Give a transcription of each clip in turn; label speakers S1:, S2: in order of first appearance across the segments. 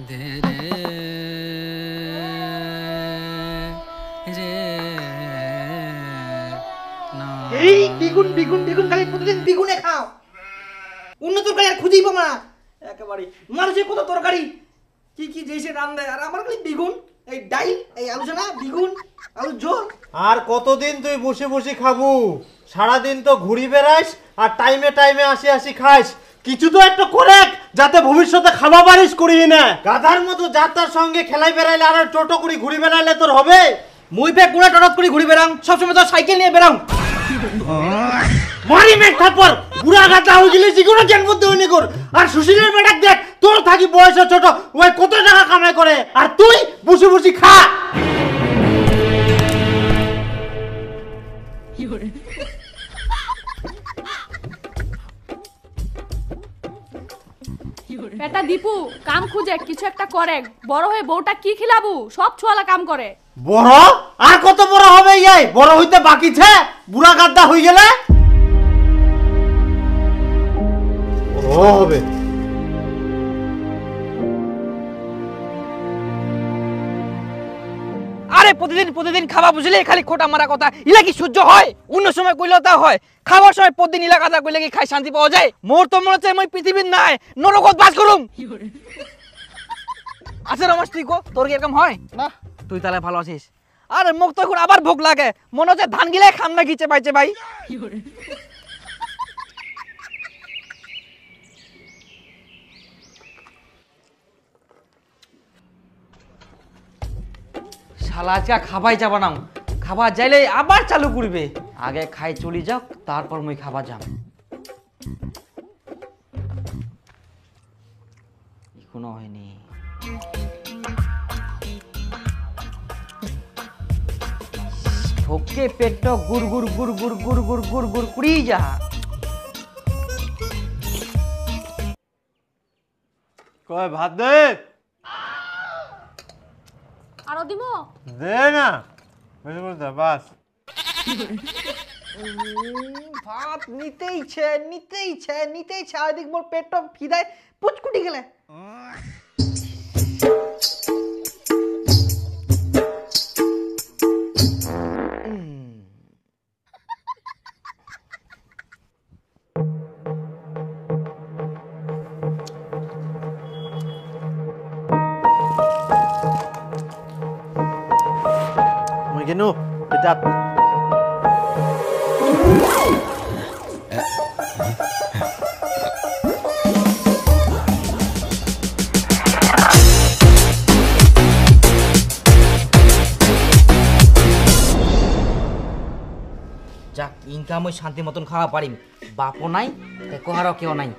S1: দে রে রে না।
S2: এই দ্বিগুণ দ্বিগুণ দ্বিগুণ খালি প্রতিদিন দ্বিগুণে খাও, অন্য তরকারি আর খুঁজেই পাবো না একেবারে। মানুষের কত তরকারি কি কি যেসে রান দেয়, আর আমার খালি দ্বিগুণ। এই ডাইল, এই আলোচনা দ্বিগুণ, আলু ঝোল।
S3: আর কতদিন তুই বসে বসে খাবো? সারাদিন তো ঘুরি বেড়াস আর টাইমে টাইমে আসি আসি খাস। কিছু তো একটা করে যাতে ভবিষ্যতে খাওয়া পারিস করিস না। গাধার মতো যাত্রার সঙ্গে খেলাই বেড়াইলে আর টোটো করে ঘুরি বেড়াইলে তোর হবে?
S2: মুই ফেক গুড়া টরত করে ঘুরি বেড়াং, সবসময় তো সাইকেল নিয়ে বেড়াং।
S3: মারি মেঘ থাপ্পর, বুড়া গাধা হয়ে গেলে জীবনে জ্ঞান বুদ্ধি হয়নি কর। আর সুশীলের বেটাক দেখ, তোর থাকি বয়সে ছোট, ওই কত টাকা কামাই করে আর তুই বসে বসে খা।
S4: বেটা দীপু কাম খুঁজে কিছু একটা করে, বড় হয়ে বউটা কি খিলাবু? সব ছোয়ালা কাম করে।
S3: বড় আর কত বড় হবে? ইয়াই বড় হইতে বাকি ছে, বুড়া গাদ্দা হয়ে গেলে ও হবে।
S2: আরে প্রতিদিন প্রতিদিন খাওয়া বুঝলে খালি খোটা মারা কথা, ইলা কি সহ্য হয়? অন্য সময় কইলেও তা হয়, খাওয়ার সময় প্রতিদিন ইলা কথা কইলে কি খাই শান্তি পাওয়া যায়? মোর তো মনে হচ্ছে মই পৃথিবীর নাই নরকত বাস করুম। আচ্ছা রমেশ তুই কো, তোর কি এরকম হয় না? তুই তাহলে ভালো আছিস? আরে মুখ তো এখন আবার ভোগ লাগে, মনে হচ্ছে ধান গিলে খাম না গিচে পাইছে ভাই। শালা আজকে খাবাই যাবা না, খাবার যাইলে আবার চালু করবে। আগে খাই চলি যাক, তারপর মুই খাবার যাম। এখনো হয়নি। ভোকে পেট গুড় গুড় গুড় গুড় গুড় গুড় গুড় গুড় কুড়ি যা।
S3: কয় ভাত দে।
S4: আরো দিমো?
S3: দে না, বেশি করে দে বাস।
S2: ভাত নিতেইছে নিতেইছে নিতেইছে, আর দেখ মোর পেটটা খিদায় পুচকুটি গেলে।
S3: মই কেন এটা
S2: যাক ইনকাম ওই শান্তি মতন খাওয়া পারিম, বাপও নাই কোহারও কেউ নাই।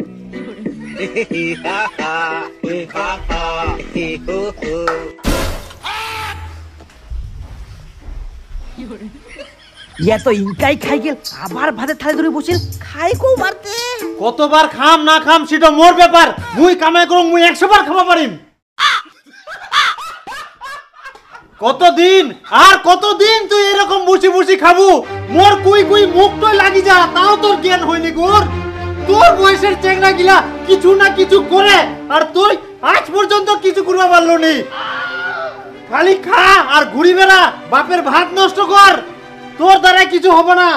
S2: ইয়া তো ইনকাই খাই গেল, আবার ভাতের থালি ধরে বসিল, খাই কো মারতে।
S3: কতবার খাম না খাম সেটা মোর ব্যাপার। মুই কামাই করুম, মুই 100 বার খাওয়া পারিম। কতদিন আর কতদিন তুই এরকম বসে বসে খাবো? মোর কুই কুই মুখটাই লাগি যা, তাও তোর জ্ঞান হয়নি গোর। তোর বয়সের চেংড়া গিলা কিছু না কিছু করে, আর তুই আজ পর্যন্ত কিছু করবা পারলো নি। খালি খা আর ঘুরি বেড়া, বাপের ভাত নষ্ট কর, তোর দ্বারা কিছু হবে না।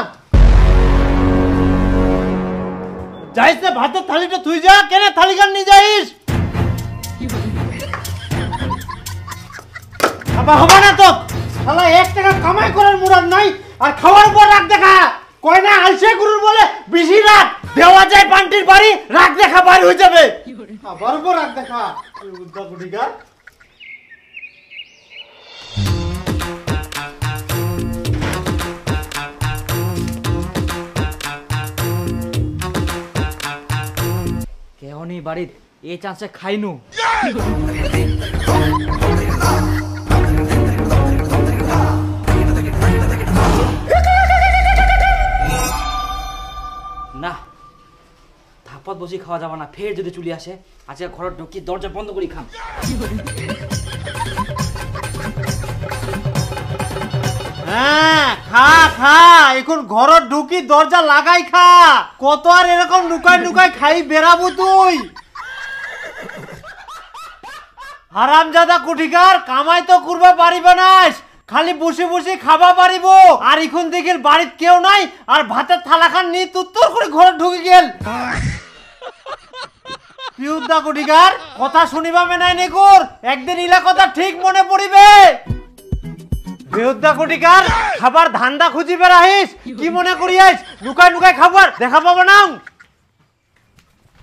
S3: যাইস না ভাতের থালিটা তুই যা, কেন থালি গান নিয়ে যাইস? আবার হবে না তো, শালা 1 টাকা কামাই করার মুরাদ নাই আর খাওয়ার উপর রাগ দেখা। কয় না আলসে গুরুর বলে বেশি রাগ দেওয়া যায় পান্টির বাড়ি, রাগ দেখা বাড়ি হয়ে যাবে। আবার উপর রাগ দেখা উদ্দা কুটিকা।
S2: কেউ নেই বাড়ির, এই চান্সে খাইনু। না থাপ্পত বসে খাওয়া যাবে না, ফের যদি চলে আসে আজকে ঘরে ঢুকি দরজা বন্ধ করি খাম।
S3: হ্যাঁ খা খা, এখন ঘর ঢুকি দরজা লাগাই খা। কত আর এরকম লুকাই লুকাই খাই বেরাবো তুই? হারামজাদা কুঠিকার, কামাই তো করবা পারিবে নাস, খালি বসে বসে খাবা পারিব। আর এখন দেখে বাড়িত কেউ নাই, আর ভাতের থালা খান নিয়ে তুত্তর করে ঘরে ঢুকে গেল। পিউদা কুঠিকার, কথা শুনিবা মেনাই নেকুর, একদিন ইলা কথা ঠিক মনে পড়িবে। বেহুদা কুঠিকার, খাবার ধান্দা খুঁজি বেড়াইস, কি মনে করিয়াস লুকাই লুকাই খাবার দেখা পাবো না।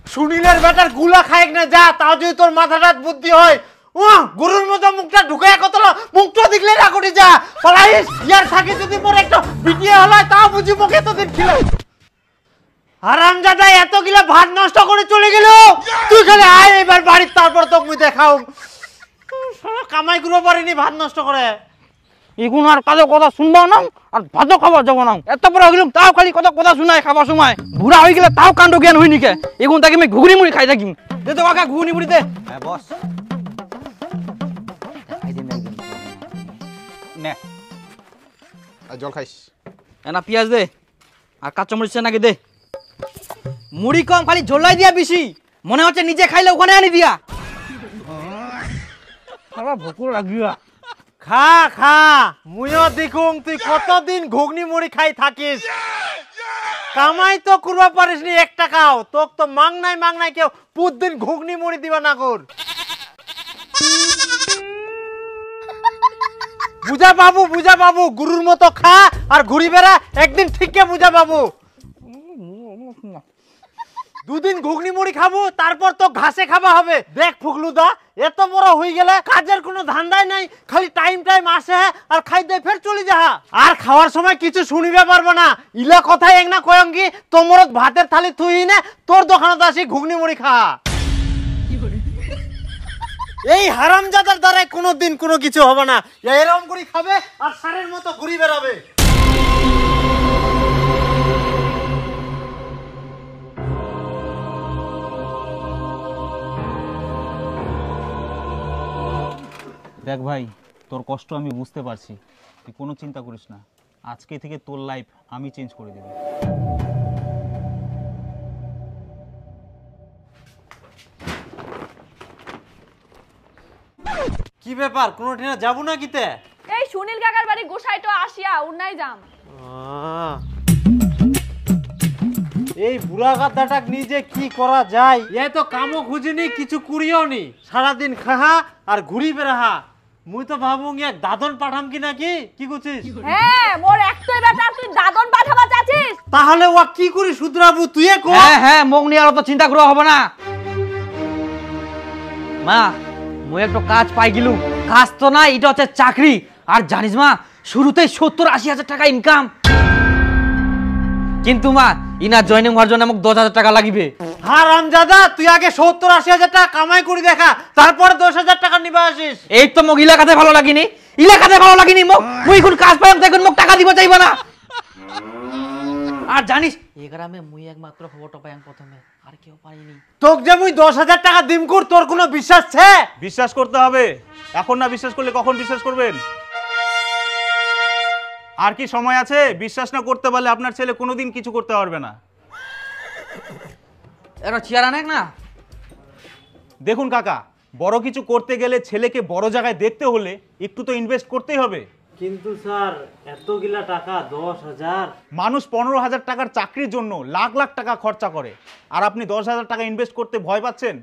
S3: সুনীলের বেটার গুলা খাইক না যা, তাও যদি তোর মাথাটা বুদ্ধি হয়। ও গরুর মতো মুখটা ঢুকায় কত মুখটা দেখলে না করি যা পলাইস। ইয়ার থাকে যদি মোর একটা বিটিয়ে হলায় তাও বুঝি মুখে এতদিন ছিল। হারামজাদা এত গিলা ভাত নষ্ট করে চলে গেল। তুই খালি আয় এবার বাড়ির, তারপর তোকে মুই দেখাও। কামাই করবো পারিনি ভাত নষ্ট করে।
S2: এখন আর কাজে কথা শুনবাও না, আর ভাতও খাবার যাবো না। এত বড় হইলাম তাও খালি কথা শোনায় খাবার সময়। বুড়া হয়ে গেলে তাও কাণ্ড জ্ঞান হয়নি কে। এখন তাকে আমি ঘুগনি মুড়ি খাই থাকি। দে তো কাকা ঘুগনি মুড়ি দে।
S3: হ্যাঁ বস
S5: নে জল খাইস।
S2: এনা পেঁয়াজ দে, আর কাঁচা মরিচ নাকি দে। মুড়ি কম, খালি ঝোলাই দিয়া বেশি। মনে হচ্ছে নিজে খাইলে ওখানে আনি দিয়া। ভুকুর লাগিয়া
S3: খা খা, মুইও দেখুন তুই কতদিন ঘুগনি মুড়ি খাই থাকিস। কামাই তো করবা পারিস নি 1 টাকাও। তোক তো মাং নাই কেউ প্রতিদিন ঘুগনি মুড়ি দিবা না কর। বুঝা বাবু গুরুর মতো খা আর ঘুরি বেড়া, একদিন ঠিককে বুঝা বাবু। 2 দিন ঘুগনি মুড়ি খাবো, তারপর তো ঘাসে খাওয়া হবে। দেখ ফুকলুদা, এত বড় হয়ে গেলে কাজের কোনো ধান্দাই নাই, খালি টাইম আসে আর খাই দিয়ে ফের চলে যা। আর খাওয়ার সময় কিছু শুনিবে পারবো না। ইলা কথাই এক না কয়ঙ্গি তোমর ভাতের থালি থুই না, তোর দোকানত আসি ঘুগনি মুড়ি খা। এই হারামজাদার দ্বারাই কোনোদিন কোনো কিছু হবে না। এরকম করে খাবে আর সারের মতো ঘুরি বেড়াবে।
S5: দেখ ভাই, তোর কষ্ট আমি বুঝতে পারছি, তুই কোনো চিন্তা করিস না। আজকে থেকে তোর লাইফ আমি চেঞ্জ করে দেব।
S3: কি ব্যাপার, কোনো ঠিনা যাবো না কিতে?
S4: এই সুনীল কাকার বাড়ি গোসাইটো আসিয়া উন্নাই যাম।
S3: এই বুড়া গাধাটাক নিজে কি করা যায়? এ তো কামও খুঁজিনি, কিছু করিও নি, সারাদিন খাহা আর ঘুরি বেড়াহা। মুই তো ভাবুং এক দাদন পাঠাম কি নাকি, কি করছিস?
S4: হ্যাঁ, মোর একটাই বেটা, তুই দাদন পাঠাবা চাচ্ছিস?
S3: তাহলে ও কি করি শুধরাবু, তুই কো।
S2: হ্যাঁ, মুখ নিয়ে আর তো চিন্তা করা হবে না। মা, মুই একটু কাজ পাই গেলু। কাজ তো না, এটা হচ্ছে চাকরি। আর জানিস মা, শুরুতেই 70-80 হাজার টাকা ইনকাম। কিন্তু মা, ইনা জয়েনিং হওয়ার জন্য আমাকে 10,000 টাকা লাগিবে।
S3: হারামজাদা, তুই আগে 70-80 হাজার টাকা কামাই করে দেখা, তারপরে 10,000 টাকা নিবা আসিস।
S2: এই তো মোক ইলাকাতে ভালো লাগিনি, মোক মুই এখন কাজ পাইম, তখন মোক টাকা দিব চাইবা না। আর জানিস, এই গ্রামে মুই একমাত্র খবরটা পাইম প্রথমে, আর কেউ পাইনি।
S3: তোক যে মুই 10,000 টাকা দিম কর, তোর কোনো বিশ্বাস ছে?
S5: বিশ্বাস করতে হবে, এখন না বিশ্বাস করলে কখন বিশ্বাস করবেন? আর কি সময় আছে? বিশ্বাস না করতে পারলে আপনার ছেলে কোনোদিন কিছু করতে পারবে না।
S2: এরা চেয়ার আনেক না।
S5: দেখুন কাকা, বড় কিছু করতে গেলে ছেলেকে বড় জায়গায় দেখতে হলে একটু তো ইনভেস্ট করতেই হবে।
S3: কিন্তু স্যার, এতগুলা টাকা 10,000,
S5: মানুষ 15,000 টাকার চাকরির জন্য লাখ লাখ টাকা খরচা করে, আর আপনি 10,000 টাকা ইনভেস্ট করতে ভয় পাচ্ছেন?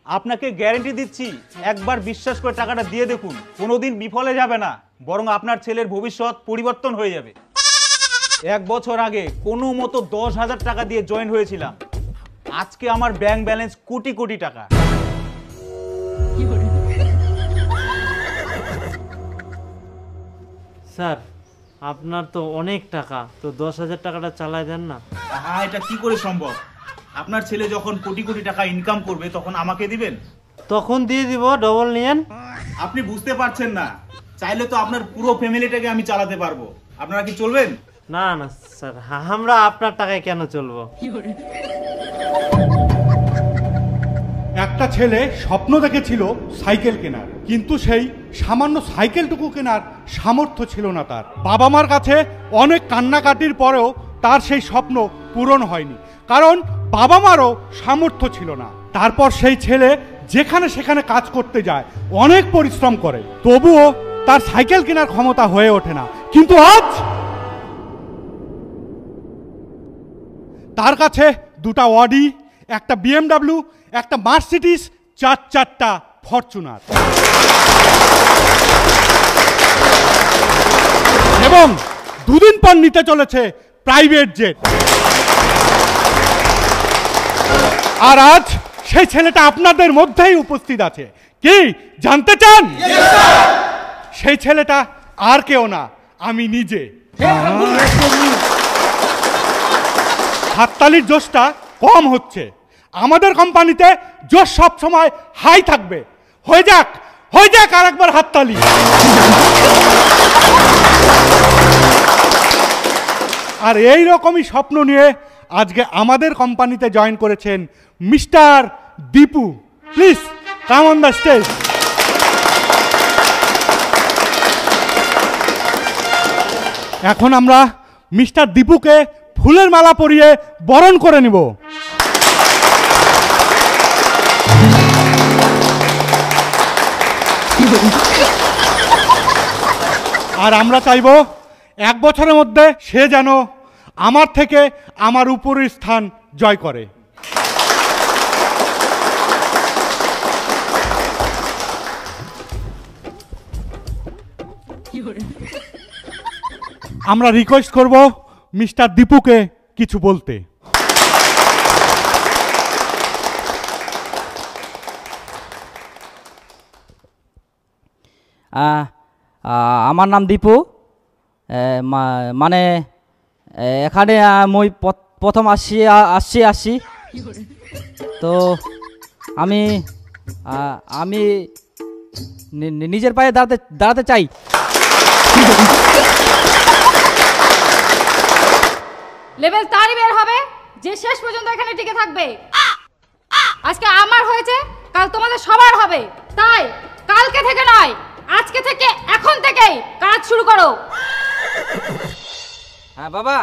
S5: আপনাকে গ্যারান্টি দিচ্ছি, একবার বিশ্বাস করে টাকাটা দিয়ে দেখুন, কোনোদিন বিফলে যাবে না, বরং আপনার ছেলের ভবিষ্যৎ পরিবর্তন হয়ে যাবে। 1 বছর আগে কোনো মতো 10,000 টাকা দিয়ে জয়েন হয়েছিলাম, আজকে আমার ব্যাংক ব্যালেন্স কোটি কোটি টাকা।
S3: স্যার আপনার তো অনেক টাকা, তো 10,000 টাকাটা চালাই দেন না।
S5: হ্যাঁ, এটা কি করে সম্ভব? আপনার ছেলে যখন কোটি কোটি টাকা ইনকাম করবে তখন আমাকে দিবেন?
S3: তখন দিয়ে দিব, ডবল নিয়েন।
S5: আপনি বুঝতে পারছেন না, চাইলে তো আপনার পুরো ফ্যামিলিটাকে আমি চালাতে পারবো। আপনারা কি চলবেন?
S3: না না স্যার, আমরা আপনার টাকায় কেন চলবো?
S6: একটা ছেলে স্বপ্ন দেখেছিল সাইকেল কেনার, কিন্তু সেই সামান্য সাইকেলটুকু কেনার সামর্থ্য ছিল না তার। বাবা মার কাছে অনেক কান্নাকাটির পরেও তার সেই স্বপ্ন পূরণ হয়নি, কারণ বাবা মারও সামর্থ্য ছিল না। তারপর সেই ছেলে যেখানে সেখানে কাজ করতে যায়, অনেক পরিশ্রম করে, তবুও তার সাইকেল কেনার ক্ষমতা হয়ে ওঠে না। কিন্তু আজ তার কাছে দুটা অডি, একটা BMW, একটা মার্সিডিস, চারটা ফরচুনার এবং দুদিন পর নিতে চলেছে প্রাইভেট জেট। আর আজ সেই ছেলেটা আপনাদের মধ্যেই উপস্থিত আছে। কি জানতে চান? সেই ছেলেটা আর কেউ না, আমি নিজে। হাততালির জোশটা কম হচ্ছে। আমাদের কোম্পানিতে জোশ সব সময় হাই থাকবে। হয়ে যাক আর একবার হাততালি। আর এই রকমই স্বপ্ন নিয়ে আজকে আমাদের কোম্পানিতে জয়েন করেছেন mister Dipu. Please come on the stage. এখন আমরা মিস্টার দীপুকে ফুলের মালা পরিয়ে বরণ করে নিব। আর আমরা চাইব 1 বছরের মধ্যে সে যেন আমার থেকে আমার উপরের স্থান জয় করে। আমরা রিকোয়েস্ট করব মিস্টার দীপুকে কিছু বলতে।
S1: আমার নাম দীপু। মানে এখানে মই প্রথম আসছি তো আমি নিজের পায়ে দাঁড়াতে চাই।
S4: লেভেল তারই বের হবে যে শেষ পর্যন্ত এখানে টিকে থাকবে। আজকে আমার হয়েছে, কাল তোমাদের সবার হবে। তাই কালকে থেকে নয়, আজকে থেকে, এখন থেকেই কাজ শুরু করো।
S2: হ্যাঁ বাবা,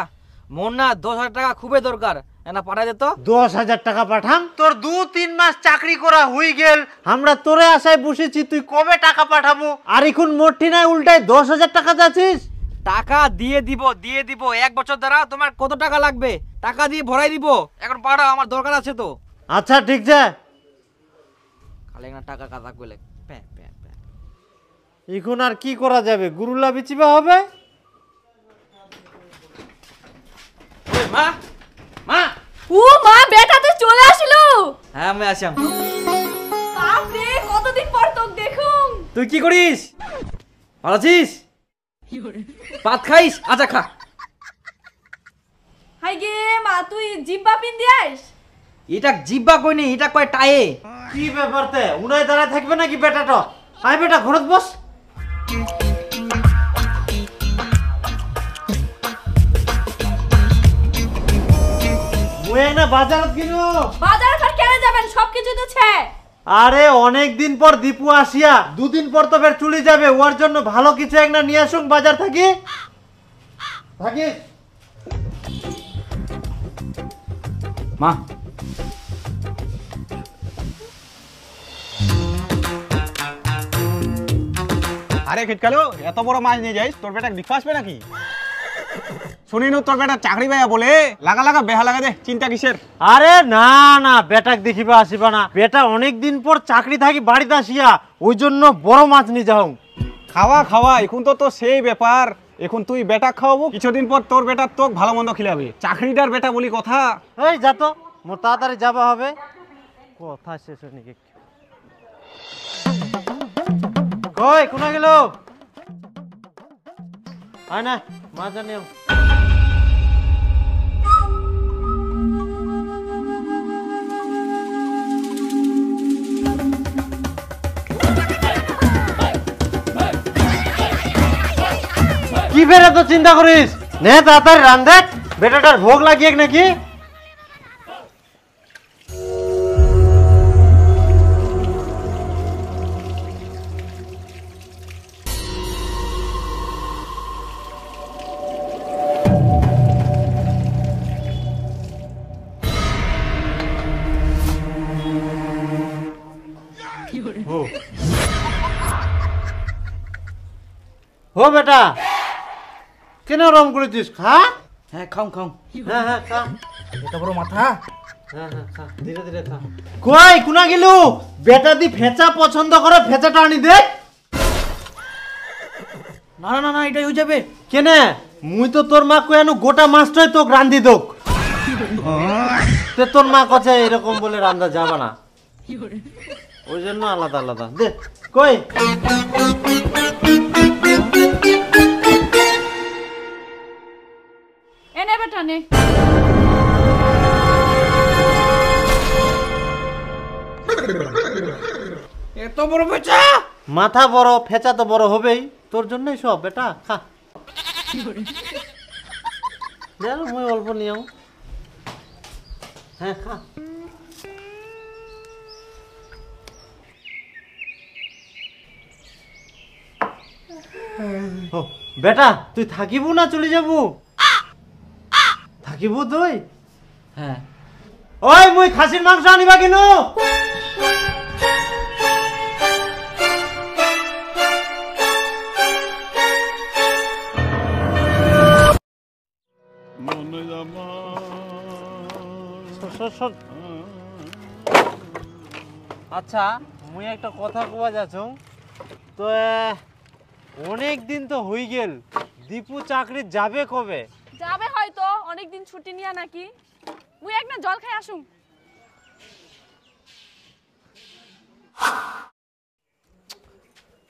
S2: মোর না 10,000 টাকা খুবই দরকার, না পাঠাই দে তো।
S3: 10,000 টাকা পাঠাম? তোর 2-3 মাস চাকরি করা হয়ে গেল, আমরা তোরে আশায় বসেছি, তুই কবে টাকা পাঠাবো? আর এখন মোটি নাই, উল্টায় 10,000 টাকা যাচ্ছিস।
S2: টাকা দিয়ে দিব 1 বছর দ্বারা। তোমার কত টাকা লাগবে? টাকা দিয়ে ভরাই দিব, এখন পাঠাও, আমার দরকার আছে তো।
S3: আচ্ছা ঠিক আছে।
S2: খালি না টাকা কাটা কইলে
S3: এখন আর কি করা যাবে? গুরুলা বিচিবা হবে।
S2: মা মা
S4: ও মা, বেটা তুই চলে আসলো?
S2: হ্যাঁ আমি আসলাম।
S4: বাপ রে, কতদিন পর তোক দেখুম।
S2: তুই কি করিস? ভালো আছিস? ভাত খাইস? আচ্ছা খা।
S4: হাই গে মা, তুই জিব্বা পিন দিয়াস?
S2: এটা জিব্বা কইনি, এটা কয় টায়ে।
S3: কি ব্যাপারতে উনাই দাঁড়ায় থাকবে নাকি বেটাটা? আয় বেটা, ঘরত বস। মুই না বাজারত কিনো।
S4: বাজার আর কেন যাবেন? সবকিছু তো ছে।
S3: আরে অনেক দিন পর দীপু আসিয়া, 2 দিন পর তো ফের চলে যাবে, ওর জন্য ভালো কিছু একটা নিয়ে আসুন বাজার থাকি।
S2: মা
S5: আরে খিটকালো, এত বড় মাছ নিয়ে যাইস, তোর বেটা বিফা আসবে নাকি? শুনিনু তোর বেটা চাকরি পাইয়া বলে, লাগা বেহা লাগা দে, চিন্তা কিসের?
S3: আরে না না, বেটাক দেখিবা আসিবা না, বেটা অনেক দিন পর চাকরি থাকি বাড়িতে আসিয়া, ওই জন্য বড় মাছ নিয়ে যাও।
S5: খাওয়া এখন তো সেই ব্যাপার। এখন তুই বেটা খাওয়াবো, কিছুদিন পর তোর বেটা তোক ভালো মন্দ খিলাবে। চাকরিদার বেটা বলি কথা।
S3: এই যা তো, মোর তাড়াতাড়ি যাবা হবে। কথা শেষ হয়নি। কই কোনা গেল? আয় না, মাছ আনিও। কি বেড়া তো চিন্তা করিস? নে তাড়াতাড়ি রান্ধে, বেটাটার ভোগ লাগিয়ে নাকি। হো বেটা কেন রং করেছিস? খা।
S1: হ্যাঁ খাও খাও।
S3: হ্যাঁ হ্যাঁ খা।
S1: এত বড় মাথা।
S3: হ্যাঁ হ্যাঁ খা, ধীরে ধীরে খা। কই কুনা গেলু? বেটা দি ফেচা পছন্দ করে, ফেচাটা আনি দে।
S1: না না না না, এটাই হয়ে যাবে।
S3: কেনে মুই তো তোর মা কয়ানু গোটা মাছটাই তোক রান্ধি দোক। তে তোর মা কছে এরকম বলে রান্ধা যাবে না, ওই জন্য আলাদা আলাদা দে। কই
S4: এনে বেটা নে।
S2: এত বড় বেচা,
S3: মাথা বড়, ফেচা তো বড় হবেই, তোর জন্যই সব। বেটা খা। মুই অল্প নিও। হ্যাঁ খা। ও, বেটা তুই থাকিবু না চলে যাবু? থাকিবু তুই?
S1: হ্যাঁ।
S3: ওই মুই খাসির মাংস আনিবা কেন? আচ্ছা মুই একটা কথা কওয়া যাচ্ছ, তো অনেক দিন তো হই গেল, দীপু চাকরি যাবে কবে?
S7: যাবে হয়তো অনেকদিন ছুটি নিয়া নাকি। মুই একটা জল খাই আসুম।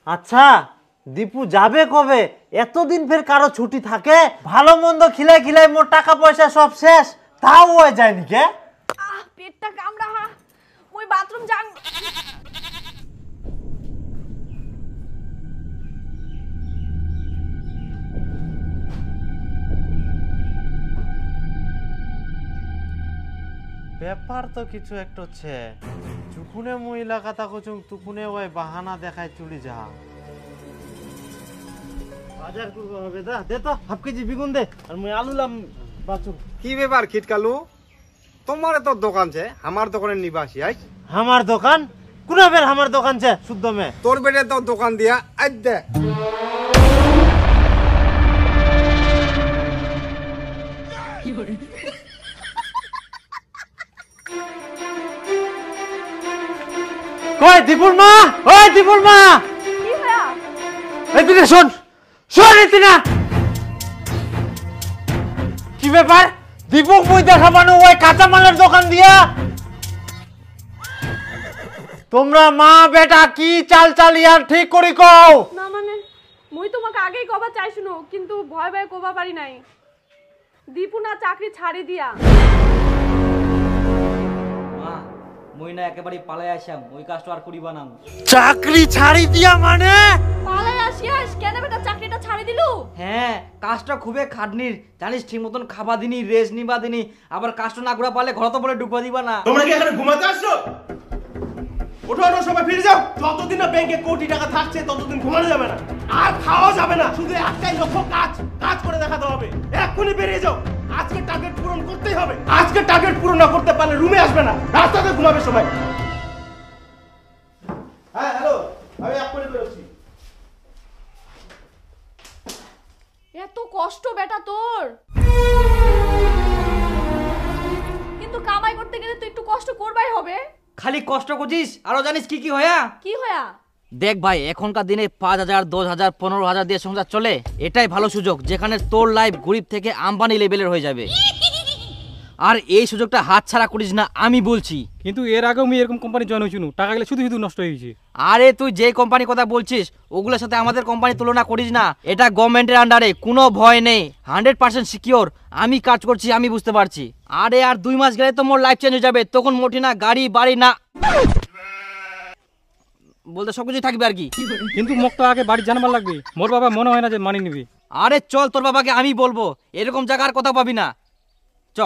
S3: আচ্ছা দীপু যাবে কবে? এতদিন ফের কারো ছুটি থাকে? ভালো মন্দ খিলাই খিলাই মোর টাকা পয়সা সব শেষ, তাও হয়ে যায়নি কে?
S7: পেটটা কামড়া। মুই বাথরুম যাম।
S3: ব্যাপার তো কিছু একটা হচ্ছে। যুকুনে মহিলা কথা কচুং তুকুনে ওই বাহানা দেখায় চলে যা। বাজার করতে হবে, দে তো হাফ কেজি বেগুন দে, আর মুই আলু লাম বাচুং।
S8: কি ব্যাপার খিটকালু, তোমার তো দোকান আছে, আমার দোকানে নিবাসী আই।
S3: আমার দোকান কোনা বের? আমার দোকান আছে শুদ্ধ মে।
S8: তোর বেটে তো দোকান দিয়া আজ দে।
S3: কই দীপুর মা? ওই দীপুর মা,
S7: কি হয়া?
S3: এদিকে শোন, শোন এদিকে। কি ব্যাপার? দীপক মুই দেখা পানো ওই কাঁচা মালের দোকান দিয়া? তোমরা মা বেটা কি চাল চালিয়ার ঠিক করি কও।
S7: না মানে মুই তোমাকে আগেই কবা চাইছুনো, কিন্তু ভয় ভয় কবা পারি নাই। দীপু না চাকরি ছাড়ি দিয়া।
S1: মা মই না একেবারে পালাই আসাম, ওই কাজটা আর করিবা না।
S3: চাকরি ছাড়ি দিয়া মানে?
S7: পালাই আসিয়াস কেন বেটা চাকরিটা ছাড়ি দিলু?
S1: হ্যাঁ, কাজটা খুবই খাটনির, জানিস ঠিক মতন খাবা দিনি, রেস্ট নিবা দিনি, আবার কাজটা না করা পারলে ঘর তো বলে ঢুকবা দিবা না।
S9: তোমরা কি এখানে ঘুমাতে আসছো? ওঠো ওঠো সবাই ফিরে যাও। যতদিন না ব্যাংকে কোটি টাকা থাকছে ততদিন ঘুমানো যাবে না, আর খাওয়া যাবে না। শুধু একটাই লক্ষ্য, কাজ করে দেখাতে হবে। এক্ষুনি বেরিয়ে যাও, আজকে টার্গেট পূরণ করতেই হবে। আজকে টার্গেট পূরণ না করতে পারলে রুমে আসবে না, রাস্তাতে ঘুমাবে সবাই। হ্যাঁ হ্যালো, আমি এক্ষুনি বেরোচ্ছি।
S7: এত কষ্ট বেটা তোর, কিন্তু কামাই করতে গেলে তো একটু কষ্ট করবাই হবে।
S1: খালি কষ্ট করছিস, আরো জানিস কি কি হয়া?
S7: কি হয়া?
S1: দেখ ভাই, এখনকার দিনে 5,000, 10,000, 15,000 দিয়ে সংসার চলে। এটাই ভালো সুযোগ, যেখানে তোর লাইফ গরিব থেকে আম্বানি লেভেলের হয়ে যাবে। আর এই সুযোগটা হাতছাড়া করিস না, আমি বলছি।
S10: কিন্তু এর আগেও আমি এরকম কোম্পানি জয়েন হয়েছিল, টাকা গেলে শুধু শুধু নষ্ট হয়ে গেছে।
S1: আরে তুই যে কোম্পানির কথা বলছিস ওগুলোর সাথে আমাদের কোম্পানি তুলনা করিস না। এটা গভর্নমেন্টের আন্ডারে, কোনো ভয় নেই, 100% সিকিওর। আমি কাজ করছি, আমি বুঝতে পারছি। আরে আর 2 মাস গেলে তো মোর লাইফ চেঞ্জ হয়ে যাবে, তখন মোটি না গাড়ি বাড়ি না বলতে সবকিছুই থাকবে আর কি।
S10: কিন্তু মোক তো আগে বাড়ি জানবার লাগবে, মোর বাবা মনে হয় না যে মানি নিবি।
S1: আরে চল, তোর বাবাকে আমি বলবো, এরকম জায়গার কথা পাবি না। চ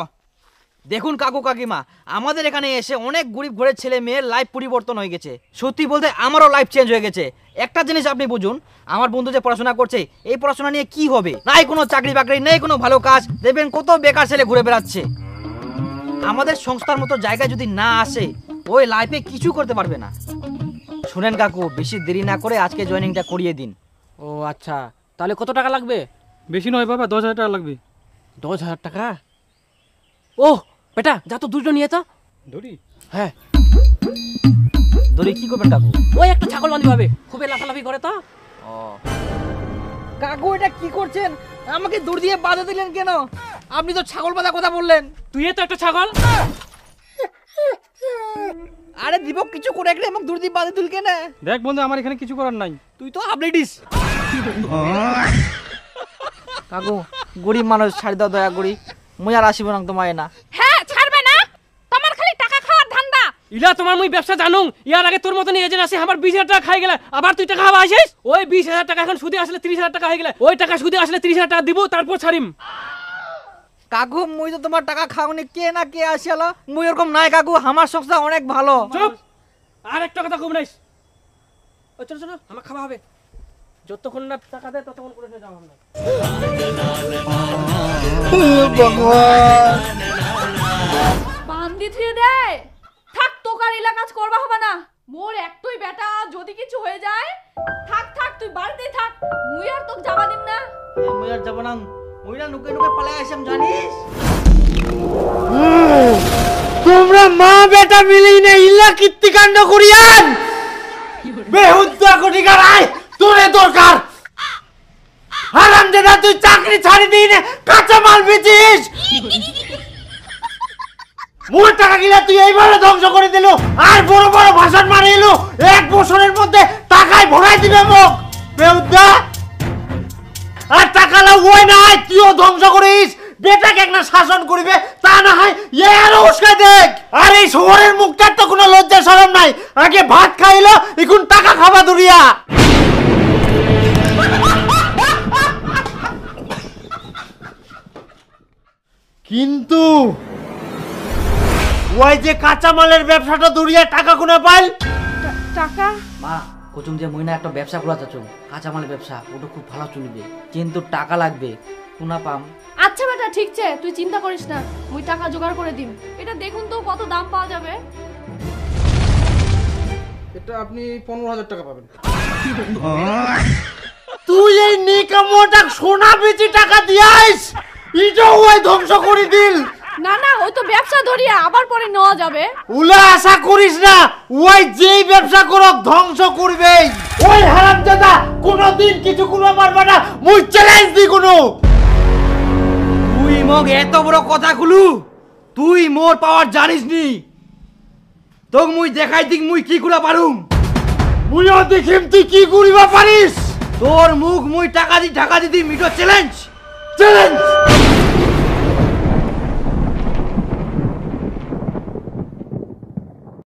S1: দেখুন কাকু কাকিমা, আমাদের এখানে এসে অনেক গরিব ঘরের ছেলে মেয়ের লাইফ পরিবর্তন হয়ে গেছে। সত্যি বলতে আমারও লাইফ চেঞ্জ হয়ে গেছে। একটা জিনিস আপনি বুঝুন, আমার বন্ধু যে পড়াশোনা করছে, এই পড়াশোনা নিয়ে কি হবে? নাই কোনো চাকরি বাকরি, নেই কোনো ভালো কাজ, দেখবেন কত বেকার ছেলে ঘুরে বেড়াচ্ছে। আমাদের সংস্থার মতো জায়গায় যদি না আসে, ওই লাইফে কিছু করতে পারবে না। শুনেন কাকু, বেশি দেরি না করে আজকে জয়েনিংটা করিয়ে দিন।
S2: ও আচ্ছা,
S11: তাহলে কত টাকা লাগবে?
S10: বেশি নয় বাবা, 10,000 টাকা লাগবে।
S11: 10,000 টাকা? ও বেটা, যা তো দুটো নিয়ে তো।
S10: ধরি?
S11: হ্যাঁ।
S1: দড়ি কি করবেন কাকু?
S11: ওই একটা ছাগল বাঁধি হবে, খুব লাফালাফি করে তো।
S1: কাকু এটা কি করছেন? আমাকে দড়ি দিয়ে বাঁধা দিলেন কেন? আপনি তো ছাগল বাঁধা কথা বললেন।
S11: তুই তো একটা ছাগল।
S1: আরে দীপক কিছু করে একটা আমাকে দড়ি দিয়ে বাঁধা দিল কেন?
S10: দেখ বন্ধু, আমার এখানে কিছু করার নাই।
S1: তুই তো আপডেটিস। কাকু গরিব মানুষ, ছাড়ি দাও দয়া করি, মুই আর আসিব না তোমায় না।
S4: হ্যাঁ ছাড়বে না, তোমার খালি টাকা খাওয়ার ধান্দা।
S11: ইলা তোমার মুই ব্যবসা জানুং, ইয়ার আগে তোর মতন এজেন্ট আছে আমার 20,000 টাকা খাই গেলে, আবার তুই টাকা খাওয়া আসিস। ওই 20,000 টাকা এখন সুদে আসলে 30,000 টাকা হয়ে গেলে, ওই টাকা সুদে আসলে 30,000 টাকা দিব, তারপর ছাড়িম।
S1: কাকু মুই তো তোমার টাকা খাওনি, কে না কে আসিল, মুই এরকম নাই কাকু, আমার সংস্থা অনেক ভালো।
S11: চুপ, আর একটা কথা কম নাইস। ও চলো চলো, আমার খাওয়া হবে, যতক্ষণ না টাকা দেয় ততক্ষণ করে যাওয়া হবে না।
S7: বান্দি থুয়ে দে, থাক তোকার এলা কাজ করবা হবে না। মোর একটুই বেটা, যদি কিছু হয়ে যায় থাক থাক তুই বাড়িতেই থাক, মুই আর তোকে যাবা দিম না।
S1: মুই আর যাব না, মুই না নুকে নুকে পালাই আসলাম জানিস।
S3: তোমরা মা বেটা মিলি না ইল্লা কীর্তিকাণ্ড করিয়ান বেহুদ্দা কোটিকার আয় তোরে দরকার। হারামজাদা তুই চাকরি ছাড়ি দিই না, কাঁচা মাল বেচিস। মোর টাকা গিলা তুই এইভাবে ধ্বংস করে দিল, আর বড় বড় ভাষণ মারি এলো, 1 বছরের মধ্যে টাকায় ভরাই দিবে মুখ বেহুদ্দা। আর টাকা লাও ওই নাই, তুইও ধ্বংস করিস। বেটাকে একটা শাসন করিবে, তা না হয় এ আরো উস্কাই দেখ। আর এই শহরের মুখটার তো কোনো লজ্জা শরম নাই, আগে ভাত খাইলো এখন টাকা খাবা দুরিয়া। কিন্তু ওই যে কাঁচামালের ব্যবসাটা দুরিয়া টাকা কোনে পাইল?
S7: টাকা
S1: মা কোচুম যে মুই না একটা ব্যবসা করা চাচ্ছুম, কাঁচামালের ব্যবসা, ওটা খুব ভালো চলবে, কিন্তু টাকা লাগবে, কোনা পাম?
S7: আচ্ছা বেটা ঠিক আছে, তুই চিন্তা করিস না, মুই টাকা জোগাড় করে দিম। এটা দেখুন তো কত দাম পাওয়া যাবে।
S8: এটা আপনি 15,000 টাকা পাবেন।
S3: তুই এই নিকামোটা সোনা বেচে টাকা দিয়াইস, ইটাও ওই ধ্বংস করে দিল।
S7: না না, ওই তো ব্যবসা ধরিয়া আবার পরে নেওয়া যাবে।
S3: উলা আশা করিস না, ওই যেই ব্যবসা করক ধ্বংস করবে। ওই হারামজাদা কোনদিন কিছু কোনো পারবে না, মুই চ্যালেঞ্জ দি কোনো।
S1: তুই মগ এত বড় কথা খুলু, তুই মোর পাওয়ার জানিস নি, তোক মুই দেখাই দিক মুই কি কুলা পারুম।
S3: মুইও দেখিম তুই কি করিবা পারিস।
S1: তোর মুখ মুই টাকা দি মিটো চ্যালেঞ্জ।
S3: চ্যালেঞ্জ